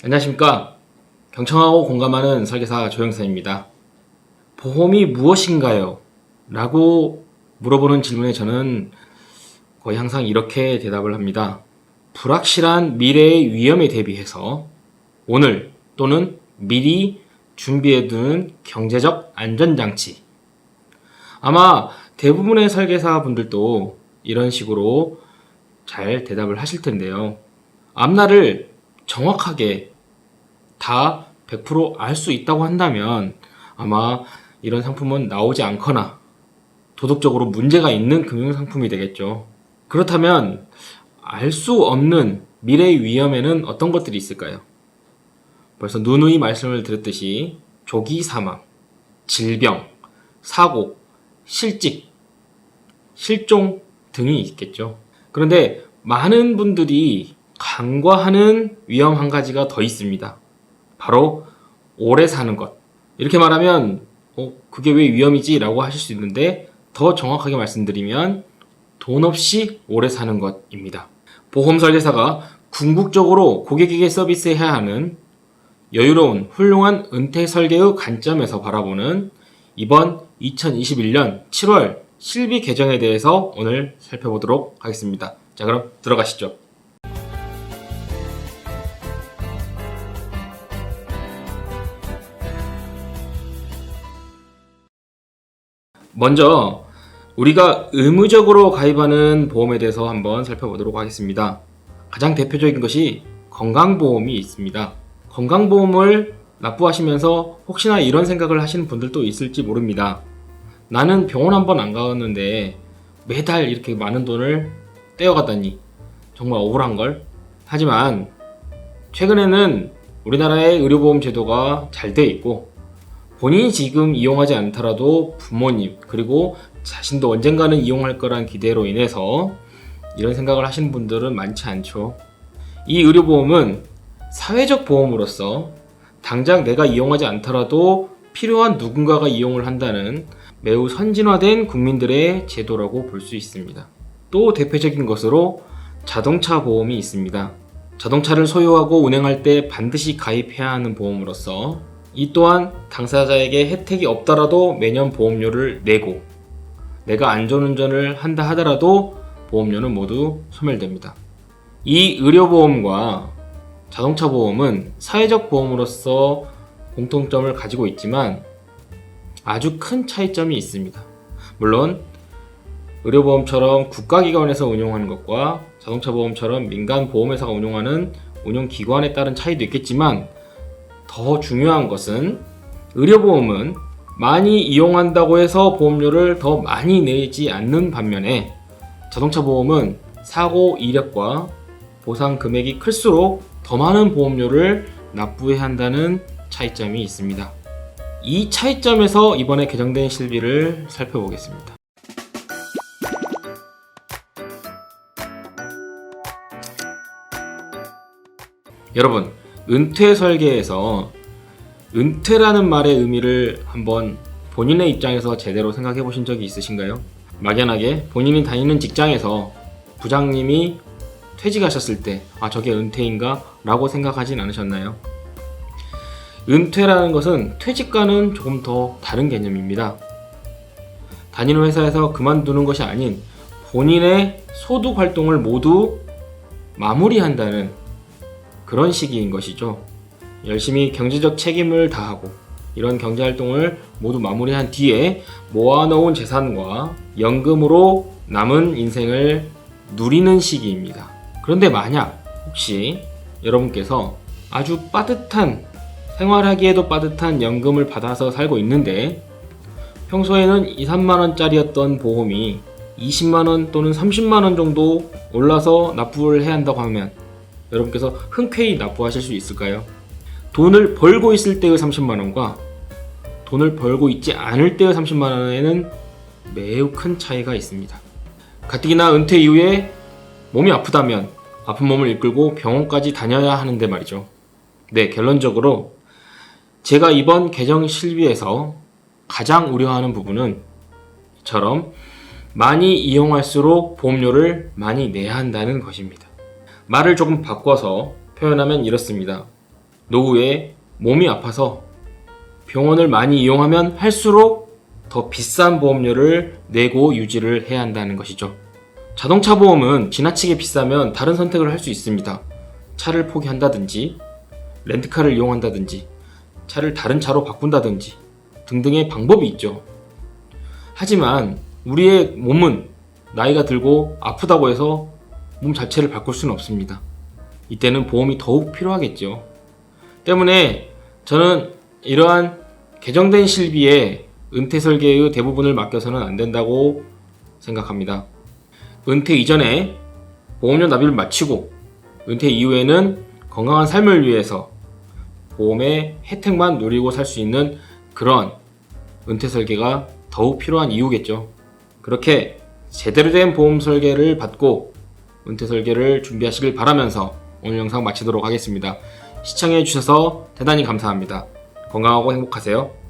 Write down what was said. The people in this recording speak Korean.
안녕하십니까. 경청하고 공감하는 설계사 조영선입니다. 보험이 무엇인가요? 라고 물어보는 질문에 저는 거의 항상 이렇게 대답을 합니다. 불확실한 미래의 위험에 대비해서 오늘 또는 미리 준비해두는 경제적 안전장치. 아마 대부분의 설계사 분들도 이런 식으로 잘 대답을 하실 텐데요. 앞날을 정확하게 다 100% 알 수 있다고 한다면 아마 이런 상품은 나오지 않거나 도덕적으로 문제가 있는 금융상품이 되겠죠. 그렇다면 알 수 없는 미래의 위험에는 어떤 것들이 있을까요? 벌써 누누이 말씀을 드렸듯이 조기 사망, 질병, 사고, 실직, 실종 등이 있겠죠. 그런데 많은 분들이 간과하는 위험 한 가지가 더 있습니다. 바로 오래 사는 것. 이렇게 말하면 그게 왜 위험이지? 라고 하실 수 있는데 더 정확하게 말씀드리면 돈 없이 오래 사는 것입니다. 보험 설계사가 궁극적으로 고객에게 서비스해야 하는 여유로운 훌륭한 은퇴 설계의 관점에서 바라보는 이번 2021년 7월 실비 개정에 대해서 오늘 살펴보도록 하겠습니다. 자, 그럼 들어가시죠. 먼저 우리가 의무적으로 가입하는 보험에 대해서 한번 살펴보도록 하겠습니다. 가장 대표적인 것이 건강보험이 있습니다. 건강보험을 납부하시면서 혹시나 이런 생각을 하시는 분들도 있을지 모릅니다. 나는 병원 한번 안 가봤는데 매달 이렇게 많은 돈을 떼어가다니 정말 억울한걸? 하지만 최근에는 우리나라의 의료보험 제도가 잘 돼 있고 본인이 지금 이용하지 않더라도 부모님 그리고 자신도 언젠가는 이용할 거란 기대로 인해서 이런 생각을 하시는 분들은 많지 않죠. 이 의료보험은 사회적 보험으로서 당장 내가 이용하지 않더라도 필요한 누군가가 이용을 한다는 매우 선진화된 국민들의 제도라고 볼 수 있습니다. 또 대표적인 것으로 자동차 보험이 있습니다. 자동차를 소유하고 운행할 때 반드시 가입해야 하는 보험으로서 이 또한 당사자에게 혜택이 없더라도 매년 보험료를 내고 내가 안전운전을 한다 하더라도 보험료는 모두 소멸됩니다. 이 의료보험과 자동차 보험은 사회적 보험으로서 공통점을 가지고 있지만 아주 큰 차이점이 있습니다. 물론 의료보험처럼 국가기관에서 운용하는 것과 자동차 보험처럼 민간 보험회사가 운용하는 운용기관에 따른 차이도 있겠지만 더 중요한 것은 의료보험은 많이 이용한다고 해서 보험료를 더 많이 내지 않는 반면에 자동차 보험은 사고 이력과 보상 금액이 클수록 더 많은 보험료를 납부해야 한다는 차이점이 있습니다. 이 차이점에서 이번에 개정된 실비를 살펴보겠습니다. 여러분, 은퇴 설계에서 은퇴라는 말의 의미를 한번 본인의 입장에서 제대로 생각해 보신 적이 있으신가요? 막연하게 본인이 다니는 직장에서 부장님이 퇴직하셨을 때 저게 은퇴인가? 라고 생각하진 않으셨나요? 은퇴라는 것은 퇴직과는 조금 더 다른 개념입니다. 다니는 회사에서 그만두는 것이 아닌 본인의 소득 활동을 모두 마무리한다는 그런 시기인 것이죠. 열심히 경제적 책임을 다하고 이런 경제활동을 모두 마무리한 뒤에 모아놓은 재산과 연금으로 남은 인생을 누리는 시기입니다. 그런데 만약 혹시 여러분께서 아주 빠듯한 생활하기에도 빠듯한 연금을 받아서 살고 있는데 평소에는 2, 3만원짜리였던 보험이 20만원 또는 30만원 정도 올라서 납부를 해야 한다고 하면 여러분께서 흔쾌히 납부하실 수 있을까요? 돈을 벌고 있을 때의 30만원과 돈을 벌고 있지 않을 때의 30만원에는 매우 큰 차이가 있습니다. 가뜩이나 은퇴 이후에 몸이 아프다면 아픈 몸을 이끌고 병원까지 다녀야 하는데 말이죠. 네, 결론적으로 제가 이번 개정 실비에서 가장 우려하는 부분은 이처럼 많이 이용할수록 보험료를 많이 내야 한다는 것입니다. 말을 조금 바꿔서 표현하면 이렇습니다. 노후에 몸이 아파서 병원을 많이 이용하면 할수록 더 비싼 보험료를 내고 유지를 해야 한다는 것이죠. 자동차 보험은 지나치게 비싸면 다른 선택을 할 수 있습니다. 차를 포기한다든지, 렌트카를 이용한다든지, 차를 다른 차로 바꾼다든지 등등의 방법이 있죠. 하지만 우리의 몸은 나이가 들고 아프다고 해서 몸 자체를 바꿀 수는 없습니다. 이때는 보험이 더욱 필요하겠죠. 때문에 저는 이러한 개정된 실비에 은퇴 설계의 대부분을 맡겨서는 안 된다고 생각합니다. 은퇴 이전에 보험료 납입을 마치고 은퇴 이후에는 건강한 삶을 위해서 보험의 혜택만 누리고 살 수 있는 그런 은퇴 설계가 더욱 필요한 이유겠죠. 그렇게 제대로 된 보험 설계를 받고 은퇴 설계를 준비하시길 바라면서 오늘 영상 마치도록 하겠습니다. 시청해 주셔서 대단히 감사합니다. 건강하고 행복하세요.